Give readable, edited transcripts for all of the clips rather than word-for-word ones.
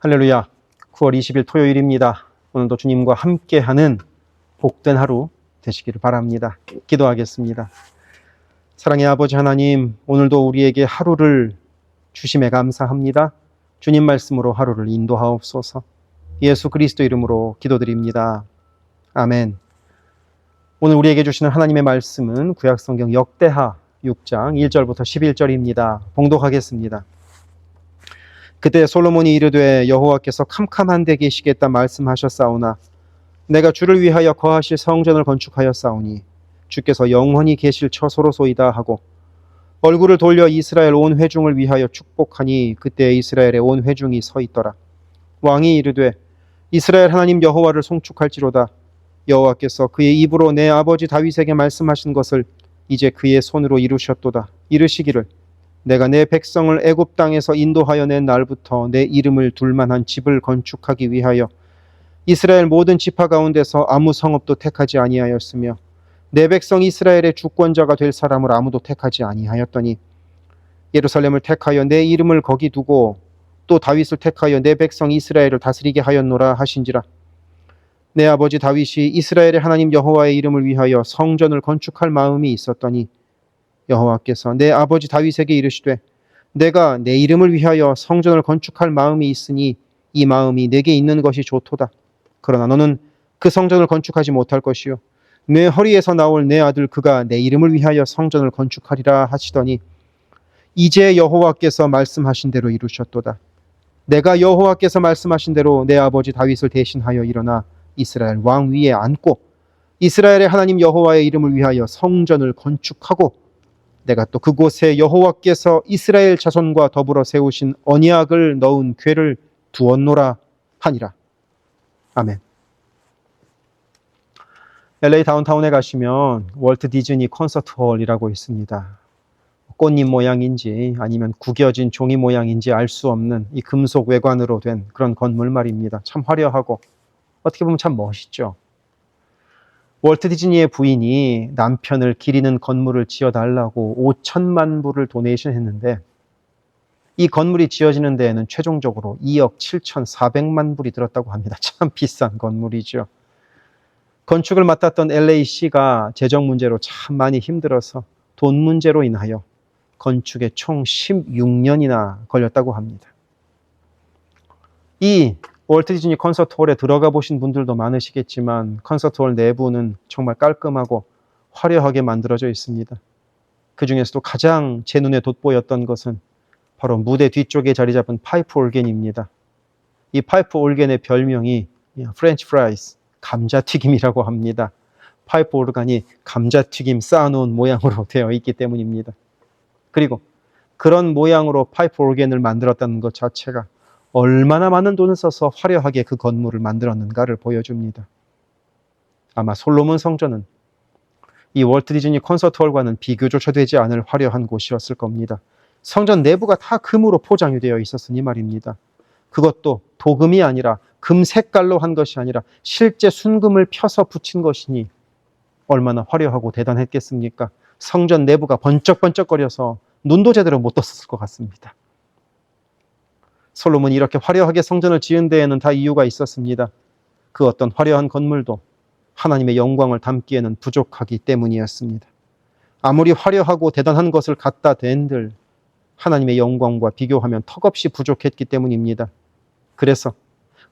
할렐루야. 9월 20일 토요일입니다. 오늘도 주님과 함께하는 복된 하루 되시기를 바랍니다. 기도하겠습니다. 사랑의 아버지 하나님, 오늘도 우리에게 하루를 주심에 감사합니다. 주님 말씀으로 하루를 인도하옵소서. 예수 그리스도 이름으로 기도드립니다. 아멘. 오늘 우리에게 주시는 하나님의 말씀은 구약성경 역대하 6장 1절부터 11절입니다. 봉독하겠습니다. 그때 솔로몬이 이르되 여호와께서 캄캄한 데 계시겠다 말씀하셨사오나 내가 주를 위하여 거하실 성전을 건축하였사오니 주께서 영원히 계실 처소로소이다 하고 얼굴을 돌려 이스라엘 온 회중을 위하여 축복하니 그때 이스라엘의 온 회중이 서 있더라. 왕이 이르되 이스라엘 하나님 여호와를 송축할지로다. 여호와께서 그의 입으로 내 아버지 다윗에게 말씀하신 것을 이제 그의 손으로 이루셨도다. 이르시기를 내가 내 백성을 애굽 땅에서 인도하여 낸 날부터 내 이름을 둘 만한 집을 건축하기 위하여 이스라엘 모든 지파 가운데서 아무 성읍도 택하지 아니하였으며 내 백성 이스라엘의 주권자가 될 사람을 아무도 택하지 아니하였더니 예루살렘을 택하여 내 이름을 거기 두고 또 다윗을 택하여 내 백성 이스라엘을 다스리게 하였노라 하신지라. 내 아버지 다윗이 이스라엘의 하나님 여호와의 이름을 위하여 성전을 건축할 마음이 있었더니 여호와께서 내 아버지 다윗에게 이르시되 내가 내 이름을 위하여 성전을 건축할 마음이 있으니 이 마음이 내게 있는 것이 좋도다. 그러나 너는 그 성전을 건축하지 못할 것이요 내 허리에서 나올 내 아들 그가 내 이름을 위하여 성전을 건축하리라 하시더니 이제 여호와께서 말씀하신 대로 이루셨도다. 내가 여호와께서 말씀하신 대로 내 아버지 다윗을 대신하여 일어나 이스라엘 왕 위에 앉고 이스라엘의 하나님 여호와의 이름을 위하여 성전을 건축하고 내가 또 그곳에 여호와께서 이스라엘 자손과 더불어 세우신 언약을 넣은 궤를 두었노라 하니라. 아멘. LA 다운타운에 가시면 월트 디즈니 콘서트홀이라고 있습니다. 꽃잎 모양인지 아니면 구겨진 종이 모양인지 알 수 없는 이 금속 외관으로 된 그런 건물 말입니다. 참 화려하고 어떻게 보면 참 멋있죠. 월트 디즈니의 부인이 남편을 기리는 건물을 지어달라고 5천만 불을 도네이션 했는데 이 건물이 지어지는 데에는 최종적으로 2억 7,400만 불이 들었다고 합니다. 참 비싼 건물이죠. 건축을 맡았던 LAC가 재정 문제로 참 많이 힘들어서 돈 문제로 인하여 건축에 총 16년이나 걸렸다고 합니다. 이 월트 디즈니 콘서트홀에 들어가 보신 분들도 많으시겠지만 콘서트홀 내부는 정말 깔끔하고 화려하게 만들어져 있습니다. 그 중에서도 가장 제 눈에 돋보였던 것은 바로 무대 뒤쪽에 자리 잡은 파이프 올겐입니다. 이 파이프 올겐의 별명이 프렌치 프라이스, 감자튀김이라고 합니다. 파이프 올간이 감자튀김 쌓아놓은 모양으로 되어 있기 때문입니다. 그리고 그런 모양으로 파이프 올겐을 만들었다는 것 자체가 얼마나 많은 돈을 써서 화려하게 그 건물을 만들었는가를 보여줍니다. 아마 솔로몬 성전은 이 월트 디즈니 콘서트홀과는 비교조차 되지 않을 화려한 곳이었을 겁니다. 성전 내부가 다 금으로 포장이 되어 있었으니 말입니다. 그것도 도금이 아니라 금 색깔로 한 것이 아니라 실제 순금을 펴서 붙인 것이니 얼마나 화려하고 대단했겠습니까? 성전 내부가 번쩍번쩍거려서 눈도 제대로 못 떴을 것 같습니다. 솔로몬이 이렇게 화려하게 성전을 지은 데에는 다 이유가 있었습니다. 그 어떤 화려한 건물도 하나님의 영광을 담기에는 부족하기 때문이었습니다. 아무리 화려하고 대단한 것을 갖다 댄들 하나님의 영광과 비교하면 턱없이 부족했기 때문입니다. 그래서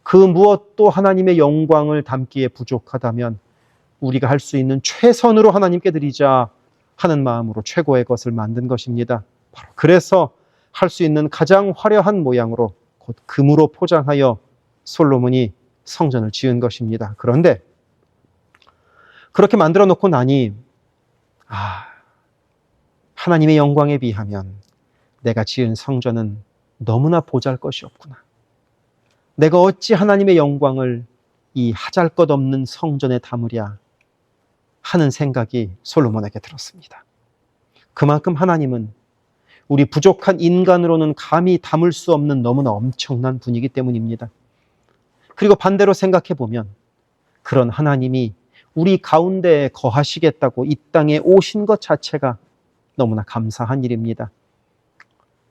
그 무엇도 하나님의 영광을 담기에 부족하다면 우리가 할 수 있는 최선으로 하나님께 드리자 하는 마음으로 최고의 것을 만든 것입니다. 바로 그래서 할 수 있는 가장 화려한 모양으로 곧 금으로 포장하여 솔로몬이 성전을 지은 것입니다. 그런데 그렇게 만들어 놓고 나니 하나님의 영광에 비하면 내가 지은 성전은 너무나 보잘것이 없구나. 내가 어찌 하나님의 영광을 이 하잘것없는 성전에 담으랴 하는 생각이 솔로몬에게 들었습니다. 그만큼 하나님은 우리 부족한 인간으로는 감히 담을 수 없는 너무나 엄청난 분이기 때문입니다. 그리고 반대로 생각해 보면 그런 하나님이 우리 가운데에 거하시겠다고 이 땅에 오신 것 자체가 너무나 감사한 일입니다.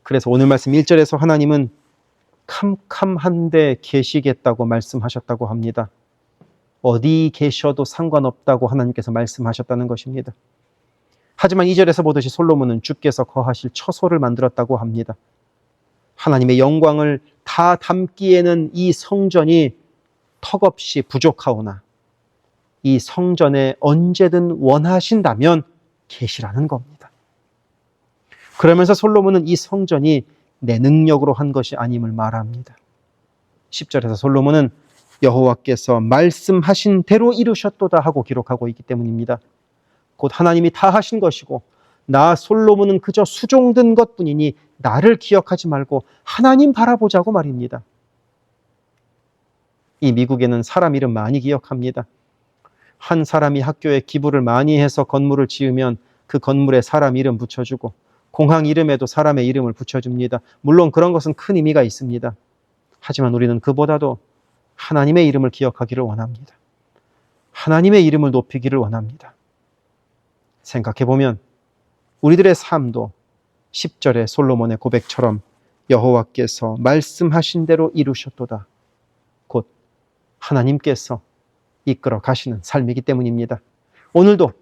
그래서 오늘 말씀 1절에서 하나님은 캄캄한데 계시겠다고 말씀하셨다고 합니다. 어디 계셔도 상관없다고 하나님께서 말씀하셨다는 것입니다. 하지만 2절에서 보듯이 솔로몬은 주께서 거하실 처소를 만들었다고 합니다. 하나님의 영광을 다 담기에는 이 성전이 턱없이 부족하오나 이 성전에 언제든 원하신다면 계시라는 겁니다. 그러면서 솔로몬은 이 성전이 내 능력으로 한 것이 아님을 말합니다. 10절에서 솔로몬은 여호와께서 말씀하신 대로 이루셨도다 하고 기록하고 있기 때문입니다. 곧 하나님이 다 하신 것이고 나 솔로몬은 그저 수종든 것뿐이니 나를 기억하지 말고 하나님 바라보자고 말입니다. 이 미국에는 사람 이름 많이 기억합니다. 한 사람이 학교에 기부를 많이 해서 건물을 지으면 그 건물에 사람 이름 붙여주고 공항 이름에도 사람의 이름을 붙여줍니다. 물론 그런 것은 큰 의미가 있습니다. 하지만 우리는 그보다도 하나님의 이름을 기억하기를 원합니다. 하나님의 이름을 높이기를 원합니다. 생각해보면 우리들의 삶도 10절의 솔로몬의 고백처럼 여호와께서 말씀하신 대로 이루셨도다. 곧 하나님께서 이끌어 가시는 삶이기 때문입니다. 오늘도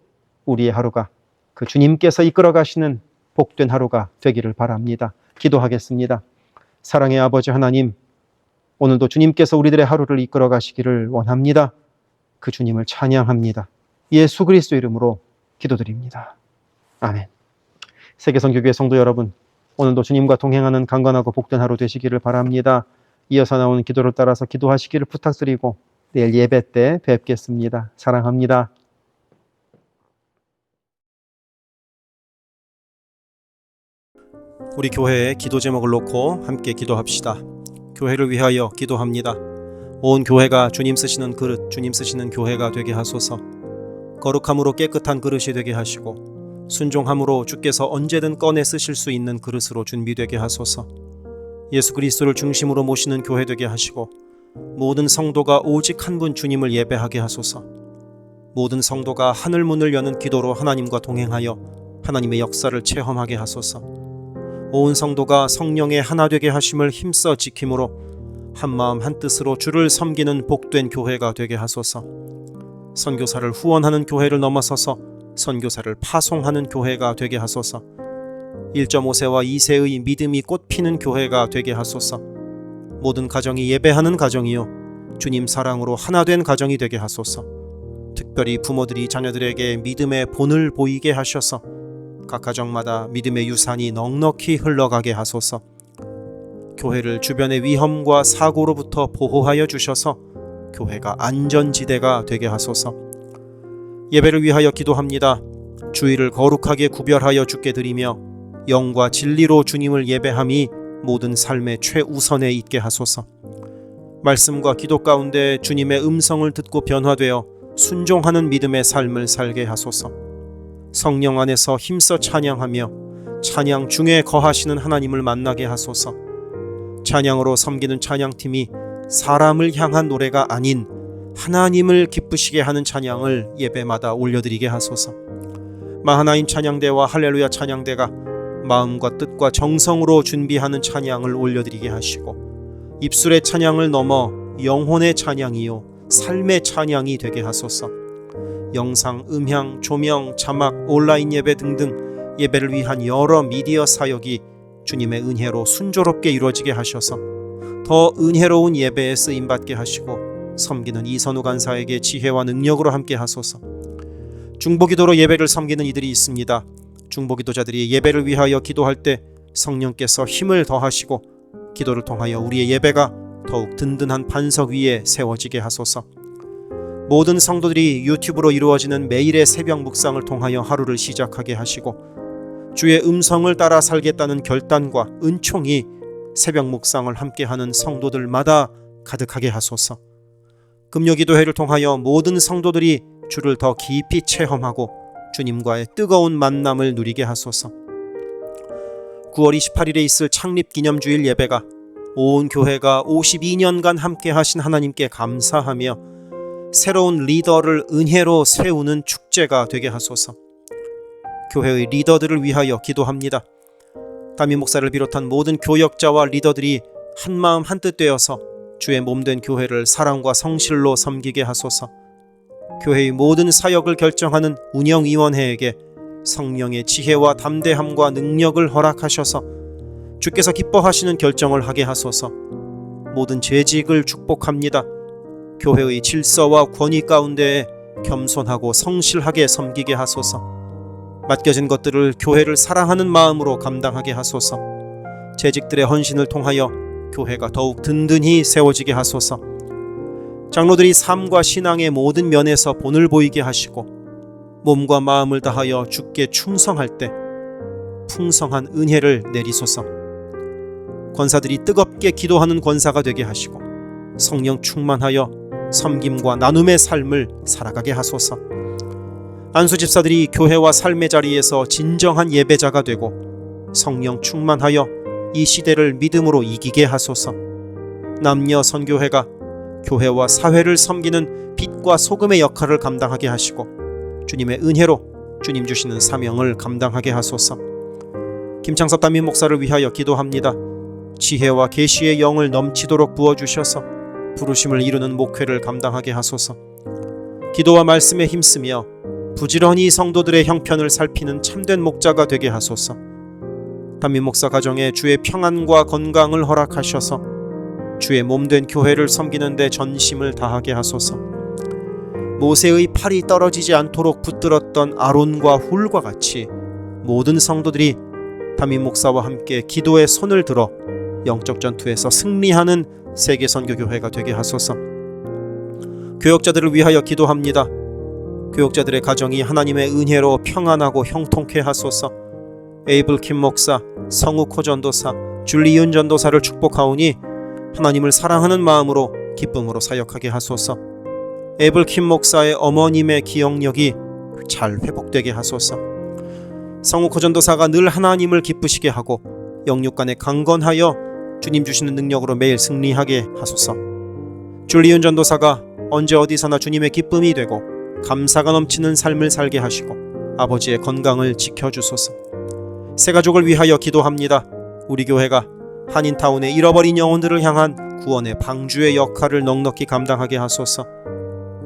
우리의 하루가 그 주님께서 이끌어 가시는 복된 하루가 되기를 바랍니다. 기도하겠습니다. 사랑의 아버지 하나님, 오늘도 주님께서 우리들의 하루를 이끌어 가시기를 원합니다. 그 주님을 찬양합니다. 예수 그리스도 이름으로 기도드립니다. 아멘. 세계선교교회 성도 여러분, 오늘도 주님과 동행하는 강건하고 복된 하루 되시기를 바랍니다. 이어서 나오는 기도를 따라서 기도하시기를 부탁드리고 내일 예배 때 뵙겠습니다. 사랑합니다. 우리 교회의 기도 제목을 놓고 함께 기도합시다. 교회를 위하여 기도합니다. 온 교회가 주님 쓰시는 그릇, 주님 쓰시는 교회가 되게 하소서. 거룩함으로 깨끗한 그릇이 되게 하시고 순종함으로 주께서 언제든 꺼내 쓰실 수 있는 그릇으로 준비되게 하소서. 예수 그리스도를 중심으로 모시는 교회 되게 하시고 모든 성도가 오직 한 분 주님을 예배하게 하소서. 모든 성도가 하늘 문을 여는 기도로 하나님과 동행하여 하나님의 역사를 체험하게 하소서. 온 성도가 성령의 하나 되게 하심을 힘써 지킴으로 한마음 한뜻으로 주를 섬기는 복된 교회가 되게 하소서. 선교사를 후원하는 교회를 넘어서서 선교사를 파송하는 교회가 되게 하소서. 1.5세와 2세의 믿음이 꽃피는 교회가 되게 하소서. 모든 가정이 예배하는 가정이요 주님 사랑으로 하나 된 가정이 되게 하소서. 특별히 부모들이 자녀들에게 믿음의 본을 보이게 하셔서 각 가정마다 믿음의 유산이 넉넉히 흘러가게 하소서. 교회를 주변의 위험과 사고로부터 보호하여 주셔서 교회가 안전지대가 되게 하소서. 예배를 위하여 기도합니다. 주일을 거룩하게 구별하여 주께 드리며 영과 진리로 주님을 예배함이 모든 삶의 최우선에 있게 하소서. 말씀과 기도 가운데 주님의 음성을 듣고 변화되어 순종하는 믿음의 삶을 살게 하소서. 성령 안에서 힘써 찬양하며 찬양 중에 거하시는 하나님을 만나게 하소서. 찬양으로 섬기는 찬양팀이 사람을 향한 노래가 아닌 하나님을 기쁘시게 하는 찬양을 예배마다 올려드리게 하소서. 마하나임 찬양대와 할렐루야 찬양대가 마음과 뜻과 정성으로 준비하는 찬양을 올려드리게 하시고 입술의 찬양을 넘어 영혼의 찬양이요 삶의 찬양이 되게 하소서. 영상, 음향, 조명, 자막, 온라인 예배 등등 예배를 위한 여러 미디어 사역이 주님의 은혜로 순조롭게 이루어지게 하셔서 더 은혜로운 예배에 쓰임받게 하시고 섬기는 이선우 간사에게 지혜와 능력으로 함께 하소서. 중보기도로 예배를 섬기는 이들이 있습니다. 중보기도자들이 예배를 위하여 기도할 때 성령께서 힘을 더하시고 기도를 통하여 우리의 예배가 더욱 든든한 반석 위에 세워지게 하소서. 모든 성도들이 유튜브로 이루어지는 매일의 새벽 묵상을 통하여 하루를 시작하게 하시고 주의 음성을 따라 살겠다는 결단과 은총이 새벽 묵상을 함께하는 성도들마다 가득하게 하소서. 금요기도회를 통하여 모든 성도들이 주를 더 깊이 체험하고 주님과의 뜨거운 만남을 누리게 하소서. 9월 28일에 있을 창립기념주일 예배가 온 교회가 52년간 함께하신 하나님께 감사하며 새로운 리더를 은혜로 세우는 축제가 되게 하소서. 교회의 리더들을 위하여 기도합니다. 담임 목사를 비롯한 모든 교역자와 리더들이 한마음 한뜻 되어서 주의 몸된 교회를 사랑과 성실로 섬기게 하소서. 교회의 모든 사역을 결정하는 운영위원회에게 성령의 지혜와 담대함과 능력을 허락하셔서 주께서 기뻐하시는 결정을 하게 하소서. 모든 재직을 축복합니다. 교회의 질서와 권위 가운데에 겸손하고 성실하게 섬기게 하소서. 맡겨진 것들을 교회를 사랑하는 마음으로 감당하게 하소서. 재직들의 헌신을 통하여 교회가 더욱 든든히 세워지게 하소서. 장로들이 삶과 신앙의 모든 면에서 본을 보이게 하시고 몸과 마음을 다하여 주께 충성할 때 풍성한 은혜를 내리소서. 권사들이 뜨겁게 기도하는 권사가 되게 하시고 성령 충만하여 섬김과 나눔의 삶을 살아가게 하소서. 안수 집사들이 교회와 삶의 자리에서 진정한 예배자가 되고 성령 충만하여 이 시대를 믿음으로 이기게 하소서. 남녀 선교회가 교회와 사회를 섬기는 빛과 소금의 역할을 감당하게 하시고 주님의 은혜로 주님 주시는 사명을 감당하게 하소서. 김창섭 담임 목사를 위하여 기도합니다. 지혜와 계시의 영을 넘치도록 부어주셔서 부르심을 이루는 목회를 감당하게 하소서. 기도와 말씀에 힘쓰며 부지런히 성도들의 형편을 살피는 참된 목자가 되게 하소서. 담임 목사 가정에 주의 평안과 건강을 허락하셔서 주의 몸된 교회를 섬기는 데 전심을 다하게 하소서. 모세의 팔이 떨어지지 않도록 붙들었던 아론과 훌과 같이 모든 성도들이 담임 목사와 함께 기도의 손을 들어 영적 전투에서 승리하는 세계 선교교회가 되게 하소서. 교역자들을 위하여 기도합니다. 교역자들의 가정이 하나님의 은혜로 평안하고 형통케 하소서. 에이블 킴 목사, 성욱 전도사, 줄리윤 전도사를 축복하오니 하나님을 사랑하는 마음으로 기쁨으로 사역하게 하소서. 에이블 킴 목사의 어머님의 기억력이 잘 회복되게 하소서. 성욱 전도사가 늘 하나님을 기쁘시게 하고 영육간에 강건하여 주님 주시는 능력으로 매일 승리하게 하소서. 줄리윤 전도사가 언제 어디서나 주님의 기쁨이 되고 감사가 넘치는 삶을 살게 하시고 아버지의 건강을 지켜주소서. 새가족을 위하여 기도합니다. 우리 교회가 한인타운의 잃어버린 영혼들을 향한 구원의 방주의 역할을 넉넉히 감당하게 하소서.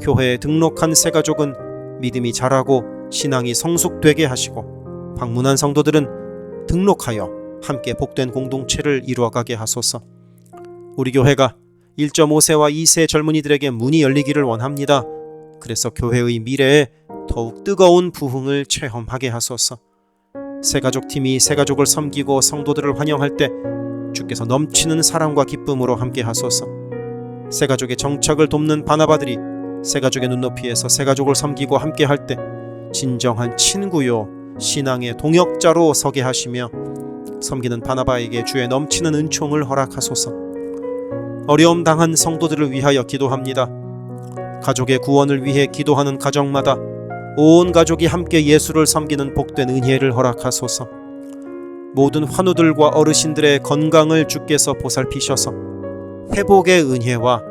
교회에 등록한 새가족은 믿음이 자라고 신앙이 성숙되게 하시고 방문한 성도들은 등록하여 함께 복된 공동체를 이루어가게 하소서. 우리 교회가 1.5세와 2세 젊은이들에게 문이 열리기를 원합니다. 그래서 교회의 미래에 더욱 뜨거운 부흥을 체험하게 하소서. 새가족팀이 새가족을 섬기고 성도들을 환영할 때 주께서 넘치는 사랑과 기쁨으로 함께 하소서. 새가족의 정착을 돕는 바나바들이 새가족의 눈높이에서 새가족을 섬기고 함께 할 때 진정한 친구요 신앙의 동역자로 서게 하시며 섬기는 바나바에게 주의 넘치는 은총을 허락하소서. 어려움 당한 성도들을 위하여 기도합니다. 가족의 구원을 위해 기도하는 가정마다 온 가족이 함께 예수를 섬기는 복된 은혜를 허락하소서. 모든 환우들과 어르신들의 건강을 주께서 보살피셔서 회복의 은혜와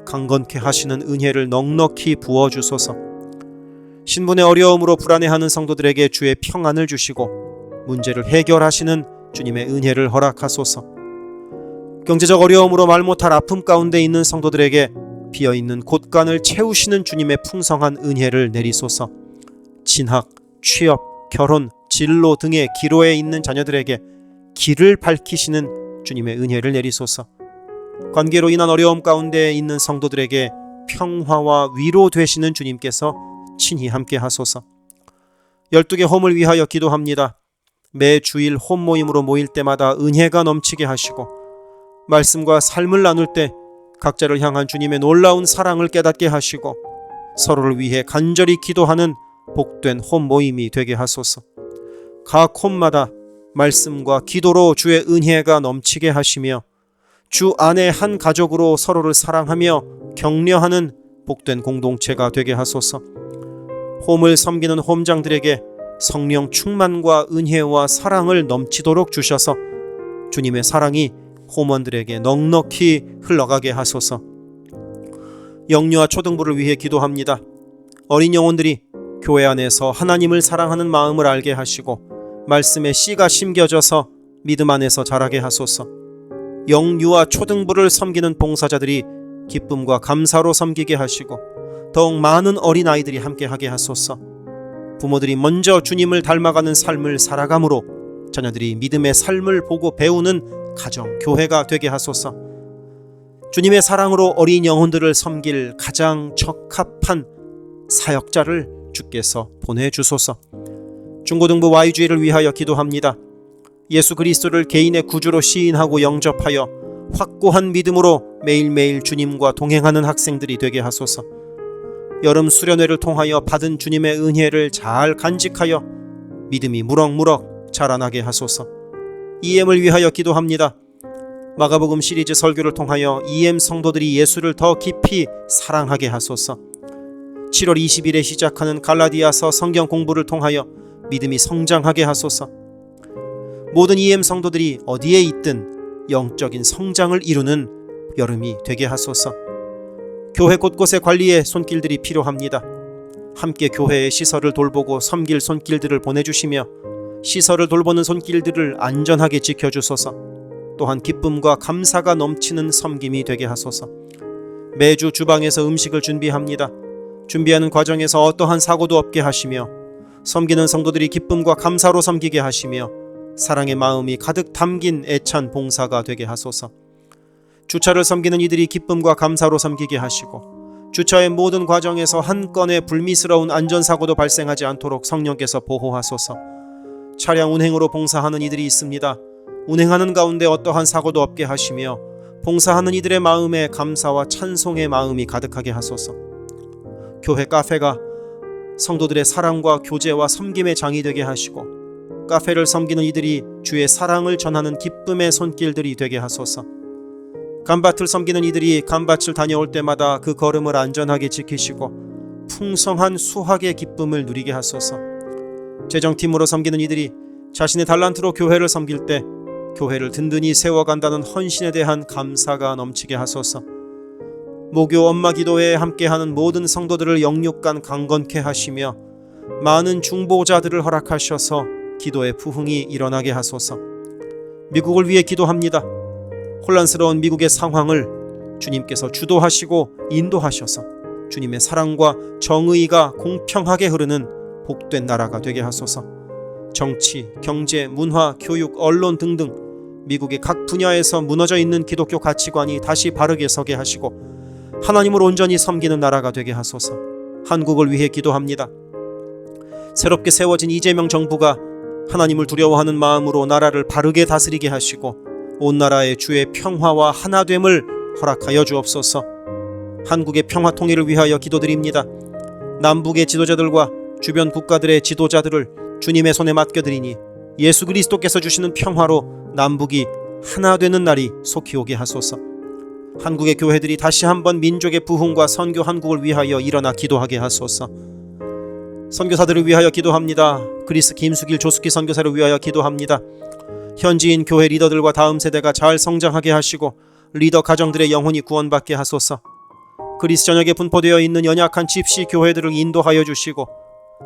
강건케 하시는 은혜를 넉넉히 부어주소서. 신분의 어려움으로 불안해하는 성도들에게 주의 평안을 주시고 문제를 해결하시는 주님의 은혜를 허락하소서. 경제적 어려움으로 말 못할 아픔 가운데 있는 성도들에게 비어있는 곳간을 채우시는 주님의 풍성한 은혜를 내리소서. 진학, 취업, 결혼, 진로 등의 기로에 있는 자녀들에게 길을 밝히시는 주님의 은혜를 내리소서. 관계로 인한 어려움 가운데 있는 성도들에게 평화와 위로 되시는 주님께서 친히 함께 하소서. 12개 홈을 위하여 기도합니다. 매 주일 홈 모임으로 모일 때마다 은혜가 넘치게 하시고 말씀과 삶을 나눌 때 각자를 향한 주님의 놀라운 사랑을 깨닫게 하시고 서로를 위해 간절히 기도하는 복된 홈 모임이 되게 하소서. 각 홈마다 말씀과 기도로 주의 은혜가 넘치게 하시며 주 안에 한 가족으로 서로를 사랑하며 격려하는 복된 공동체가 되게 하소서. 홈을 섬기는 홈장들에게 성령 충만과 은혜와 사랑을 넘치도록 주셔서 주님의 사랑이 홈원들에게 넉넉히 흘러가게 하소서. 영유아 초등부를 위해 기도합니다. 어린 영혼들이 교회 안에서 하나님을 사랑하는 마음을 알게 하시고 말씀에 씨가 심겨져서 믿음 안에서 자라게 하소서. 영유아 초등부를 섬기는 봉사자들이 기쁨과 감사로 섬기게 하시고 더욱 많은 어린아이들이 함께하게 하소서. 부모들이 먼저 주님을 닮아가는 삶을 살아감으로 자녀들이 믿음의 삶을 보고 배우는 가정, 교회가 되게 하소서. 주님의 사랑으로 어린 영혼들을 섬길 가장 적합한 사역자를 주께서 보내주소서. 중고등부 Y주일을 위하여 기도합니다. 예수 그리스도를 개인의 구주로 시인하고 영접하여 확고한 믿음으로 매일매일 주님과 동행하는 학생들이 되게 하소서. 여름 수련회를 통하여 받은 주님의 은혜를 잘 간직하여 믿음이 무럭무럭 자라나게 하소서. EM을 위하여 기도합니다. 마가복음 시리즈 설교를 통하여 EM 성도들이 예수를 더 깊이 사랑하게 하소서. 7월 20일에 시작하는 갈라디아서 성경 공부를 통하여 믿음이 성장하게 하소서. 모든 EM 성도들이 어디에 있든 영적인 성장을 이루는 여름이 되게 하소서. 교회 곳곳의 관리에 손길들이 필요합니다. 함께 교회의 시설을 돌보고 섬길 손길들을 보내주시며 시설을 돌보는 손길들을 안전하게 지켜주소서. 또한 기쁨과 감사가 넘치는 섬김이 되게 하소서. 매주 주방에서 음식을 준비합니다. 준비하는 과정에서 어떠한 사고도 없게 하시며 섬기는 성도들이 기쁨과 감사로 섬기게 하시며 사랑의 마음이 가득 담긴 애찬 봉사가 되게 하소서. 주차를 섬기는 이들이 기쁨과 감사로 섬기게 하시고 주차의 모든 과정에서 한 건의 불미스러운 안전사고도 발생하지 않도록 성령께서 보호하소서. 차량 운행으로 봉사하는 이들이 있습니다. 운행하는 가운데 어떠한 사고도 없게 하시며 봉사하는 이들의 마음에 감사와 찬송의 마음이 가득하게 하소서. 교회 카페가 성도들의 사랑과 교제와 섬김의 장이 되게 하시고 카페를 섬기는 이들이 주의 사랑을 전하는 기쁨의 손길들이 되게 하소서. 감밭을 섬기는 이들이 감밭을 다녀올 때마다 그 걸음을 안전하게 지키시고 풍성한 수확의 기쁨을 누리게 하소서. 재정팀으로 섬기는 이들이 자신의 달란트로 교회를 섬길 때 교회를 든든히 세워간다는 헌신에 대한 감사가 넘치게 하소서. 모교 엄마 기도회에 함께하는 모든 성도들을 영육간 강건케 하시며 많은 중보자들을 허락하셔서 기도의 부흥이 일어나게 하소서. 미국을 위해 기도합니다. 혼란스러운 미국의 상황을 주님께서 주도하시고 인도하셔서 주님의 사랑과 정의가 공평하게 흐르는 복된 나라가 되게 하소서. 정치, 경제, 문화, 교육, 언론 등등 미국의 각 분야에서 무너져 있는 기독교 가치관이 다시 바르게 서게 하시고 하나님을 온전히 섬기는 나라가 되게 하소서. 한국을 위해 기도합니다. 새롭게 세워진 이재명 정부가 하나님을 두려워하는 마음으로 나라를 바르게 다스리게 하시고 온 나라의 주의 평화와 하나됨을 허락하여 주옵소서. 한국의 평화 통일을 위하여 기도드립니다. 남북의 지도자들과 주변 국가들의 지도자들을 주님의 손에 맡겨드리니 예수 그리스도께서 주시는 평화로 남북이 하나 되는 날이 속히 오게 하소서. 한국의 교회들이 다시 한번 민족의 부흥과 선교 한국을 위하여 일어나 기도하게 하소서. 선교사들을 위하여 기도합니다. 그리스 김수길 조숙희 선교사를 위하여 기도합니다. 현지인 교회 리더들과 다음 세대가 잘 성장하게 하시고 리더 가정들의 영혼이 구원받게 하소서. 그리스 전역에 분포되어 있는 연약한 집시 교회들을 인도하여 주시고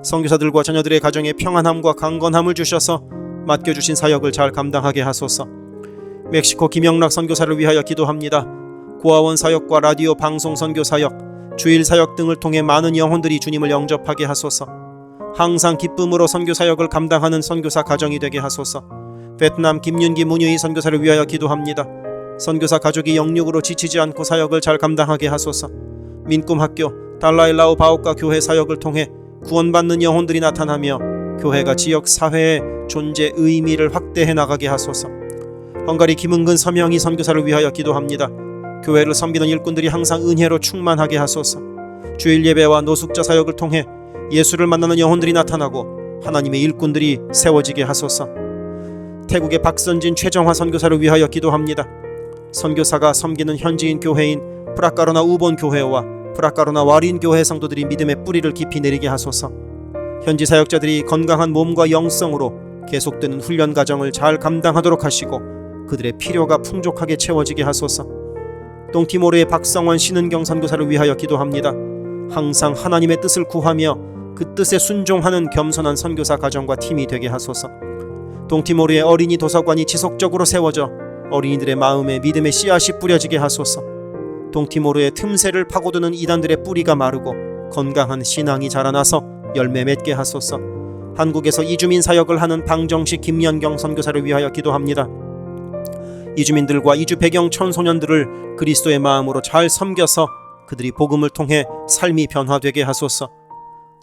선교사들과 자녀들의 가정에 평안함과 강건함을 주셔서 맡겨주신 사역을 잘 감당하게 하소서. 멕시코 김영락 선교사를 위하여 기도합니다. 고아원 사역과 라디오 방송 선교 사역, 주일 사역 등을 통해 많은 영혼들이 주님을 영접하게 하소서. 항상 기쁨으로 선교 사역을 감당하는 선교사 가정이 되게 하소서. 베트남 김윤기 문유희 선교사를 위하여 기도합니다. 선교사 가족이 영육으로 지치지 않고 사역을 잘 감당하게 하소서. 민꿈학교, 달라일라오 바오카 교회 사역을 통해 구원받는 영혼들이 나타나며 교회가 지역 사회의 존재 의미를 확대해 나가게 하소서. 헝가리 김은근 서명희 선교사를 위하여 기도합니다. 교회를 섬기는 일꾼들이 항상 은혜로 충만하게 하소서. 주일 예배와 노숙자 사역을 통해 예수를 만나는 영혼들이 나타나고 하나님의 일꾼들이 세워지게 하소서. 태국의 박선진 최정화 선교사를 위하여 기도합니다. 선교사가 섬기는 현지인 교회인 프라카로나 우본 교회와 프라카로나 와린 교회 성도들이 믿음의 뿌리를 깊이 내리게 하소서. 현지 사역자들이 건강한 몸과 영성으로 계속되는 훈련 과정을 잘 감당하도록 하시고 그들의 필요가 풍족하게 채워지게 하소서. 동티모르의 박성원 신은경 선교사를 위하여 기도합니다. 항상 하나님의 뜻을 구하며 그 뜻에 순종하는 겸손한 선교사 가정과 팀이 되게 하소서. 동티모르의 어린이 도서관이 지속적으로 세워져 어린이들의 마음에 믿음의 씨앗이 뿌려지게 하소서. 동티모르의 틈새를 파고드는 이단들의 뿌리가 마르고 건강한 신앙이 자라나서 열매 맺게 하소서. 한국에서 이주민 사역을 하는 방정식 김연경 선교사를 위하여 기도합니다. 이주민들과 이주 배경 청소년들을 그리스도의 마음으로 잘 섬겨서 그들이 복음을 통해 삶이 변화되게 하소서.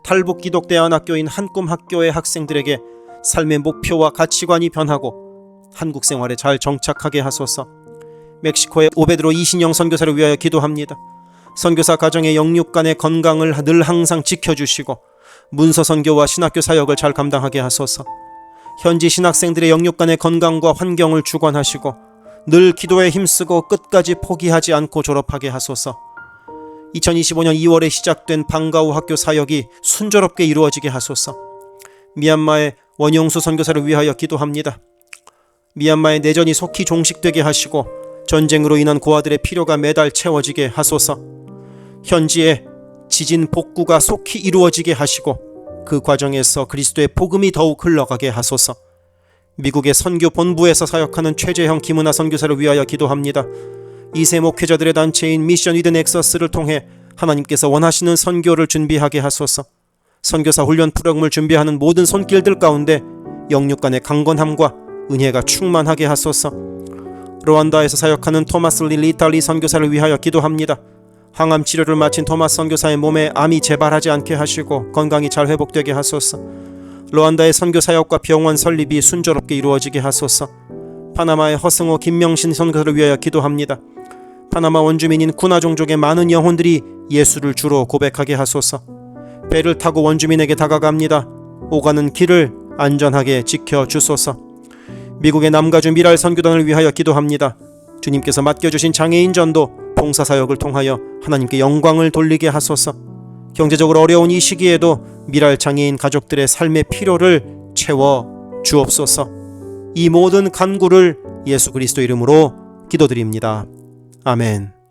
탈북 기독대안학교인 한꿈학교의 학생들에게 삶의 목표와 가치관이 변하고 한국 생활에 잘 정착하게 하소서. 멕시코의 오베드로 이신영 선교사를 위하여 기도합니다. 선교사 가정의 영육간의 건강을 늘 항상 지켜주시고 문서 선교와 신학교 사역을 잘 감당하게 하소서. 현지 신학생들의 영육간의 건강과 환경을 주관하시고 늘 기도에 힘쓰고 끝까지 포기하지 않고 졸업하게 하소서. 2025년 2월에 시작된 방과후 학교 사역이 순조롭게 이루어지게 하소서. 미얀마의 원영수 선교사를 위하여 기도합니다. 미얀마의 내전이 속히 종식되게 하시고 전쟁으로 인한 고아들의 필요가 매달 채워지게 하소서. 현지의 지진 복구가 속히 이루어지게 하시고 그 과정에서 그리스도의 복음이 더욱 흘러가게 하소서. 미국의 선교 본부에서 사역하는 최재형 김은하 선교사를 위하여 기도합니다. 2세 목회자들의 단체인 미션 위드 넥서스를 통해 하나님께서 원하시는 선교를 준비하게 하소서. 선교사 훈련 프로그램을 준비하는 모든 손길들 가운데 영육간의 강건함과 은혜가 충만하게 하소서. 르완다에서 사역하는 토마스 리탈리 선교사를 위하여 기도합니다. 항암 치료를 마친 토마스 선교사의 몸에 암이 재발하지 않게 하시고 건강이 잘 회복되게 하소서. 르완다의 선교 사역과 병원 설립이 순조롭게 이루어지게 하소서. 파나마의 허승호 김명신 선교사를 위하여 기도합니다. 파나마 원주민인 쿠나 종족의 많은 영혼들이 예수를 주로 고백하게 하소서. 배를 타고 원주민에게 다가갑니다. 오가는 길을 안전하게 지켜주소서. 미국의 남가주 미랄 선교단을 위하여 기도합니다. 주님께서 맡겨주신 장애인 전도 봉사사역을 통하여 하나님께 영광을 돌리게 하소서. 경제적으로 어려운 이 시기에도 미랄 장애인 가족들의 삶의 필요를 채워 주옵소서. 이 모든 간구를 예수 그리스도 이름으로 기도드립니다. 아멘.